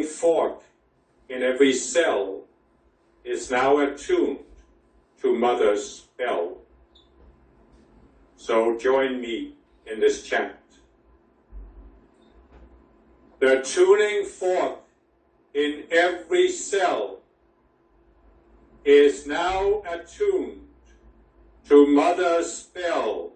fork in every cell is now attuned to Mother's bell. So join me in this chant. The tuning fork in every cell is now attuned to Mother's bell.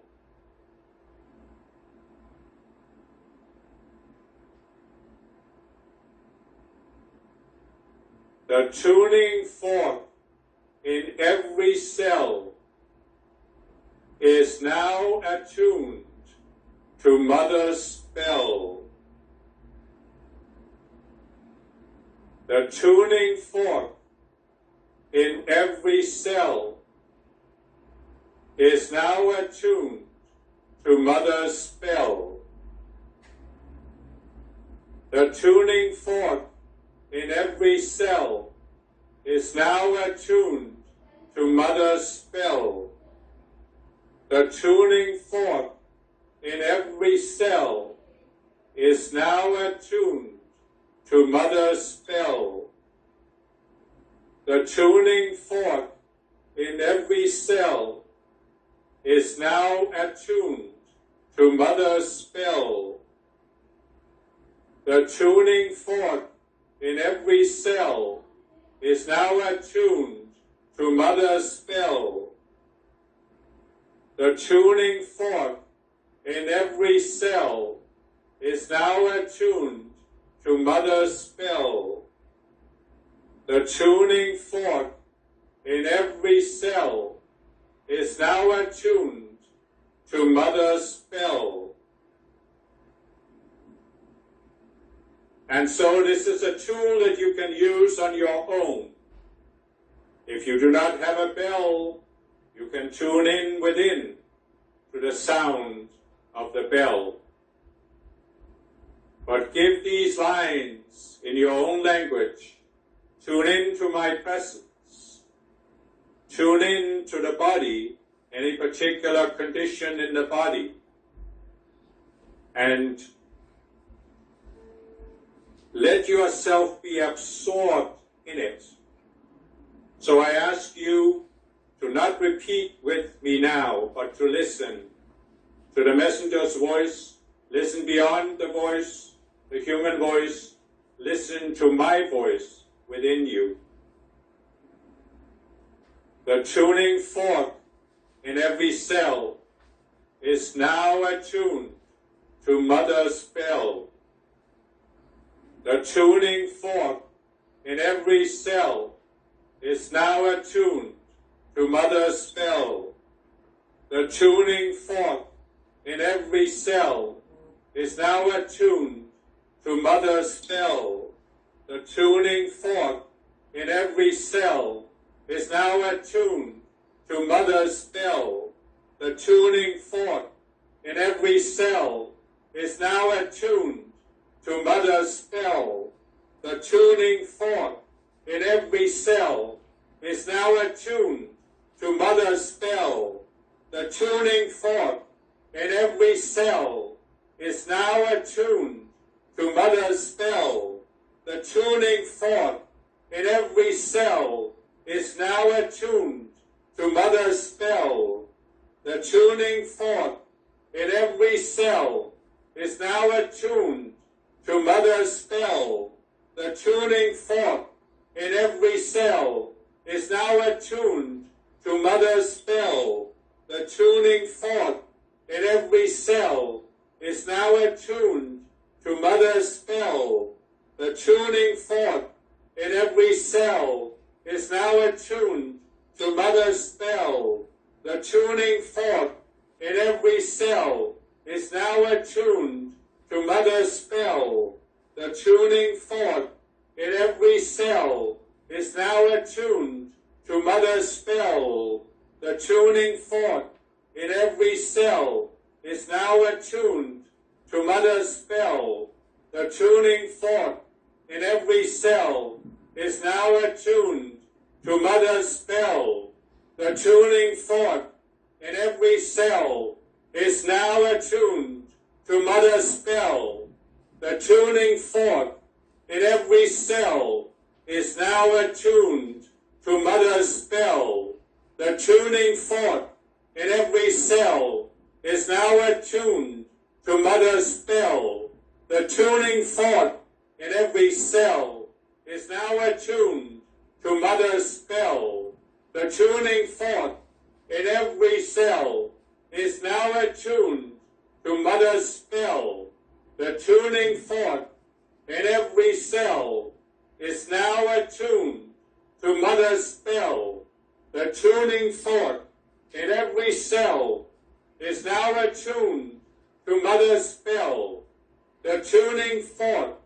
The tuning fork in every cell is now attuned to Mother's bell. The tuning fork in every cell is now attuned to Mother's bell. The tuning fork in every cell is now attuned to Mother's bell. The tuning fork in every cell is now attuned to Mother's bell. The tuning fork in every cell is now attuned to Mother's bell. The tuning fork in every cell is now attuned to Mother's bell. The tuning fork in every cell is now attuned to Mother's bell. The tuning fork in every cell is now attuned to Mother's bell. And so this is a tool that you can use on your own. If you do not have a bell, you can tune in within to the sound of the bell. But give these lines in your own language. Tune in to my presence. Tune in to the body, any particular condition in the body. And let yourself be absorbed in it. So I ask you to not repeat with me now, but to listen to the messenger's voice. Listen beyond the voice, the human voice. Listen to my voice within you. The tuning fork in every cell is now attuned to Mother's bell. The tuning fork in every cell is now attuned to Mother's bell. The tuning fork in every cell is now attuned to Mother's bell. The tuning fork in every cell is now attuned to Mother's bell. The tuning fork in every cell is now attuned to Mother's bell. The tuning fork in every cell is now attuned to Mother's bell. The tuning fork in every cell is now attuned to Mother's bell. The tuning fork in every cell is now attuned to Mother's bell. The tuning fork in every cell is now attuned to Mother's bell. The tuning fork in every cell is now attuned to Mother's bell. The tuning fork in every cell is now attuned to Mother's bell. The tuning fork in every cell is now attuned to Mother's bell. The tuning fork in every cell is now attuned to Mother's bell. The tuning fork in every cell is now attuned to Mother's bell. The tuning fork in every cell is now attuned to Mother's bell. The tuning fork in every cell is now attuned to Mother's bell. The tuning fork in every cell is now attuned to Mother's bell. The tuning fork in every cell is now attuned to Mother's spell. The tuning fork in every cell is now attuned to Mother's spell. The tuning fork in every cell is now attuned to Mother's spell. The tuning fork in every cell is now attuned to Mother's spell. The tuning fork in every cell is now attuned to Mother's spell. The tuning fork in every cell is now attuned to Mother's spell. The tuning fork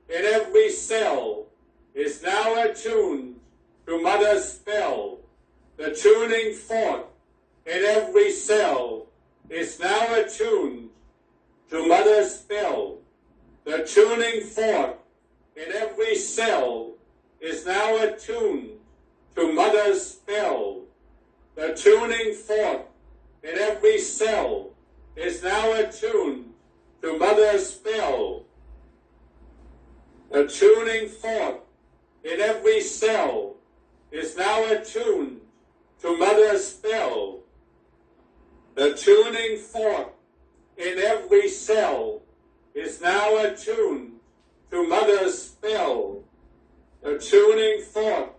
in every cell is now attuned to Mother's spell. The tuning fork in every cell is now attuned to Mother's spell. The tuning fork in every cell is now attuned to Mother's spell. The tuning fork in every cell is now attuned to Mother's spell. The tuning fork in every cell is now attuned to Mother's spell. The tuning fork in every cell is now attuned to Mother's spell. The tuning fork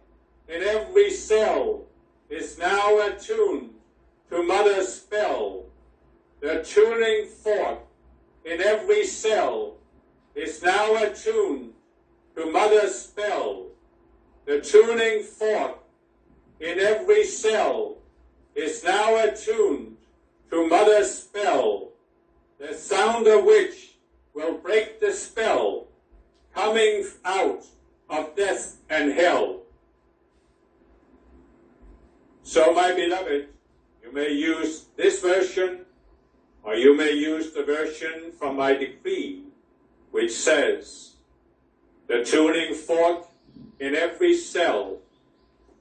in every cell is now attuned to Mother's spell. The tuning fork in every cell is now attuned to Mother's spell. The tuning fork in every cell is now attuned to Mother's spell, the sound of which will break the spell, coming out of death and hell. So, my beloved, you may use this version, or you may use the version from my decree, which says, the tuning fork in every cell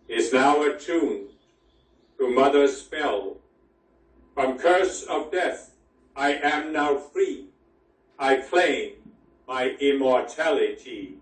is now attuned to Mother's spell. From curse of death, I am now free. I claim my immortality.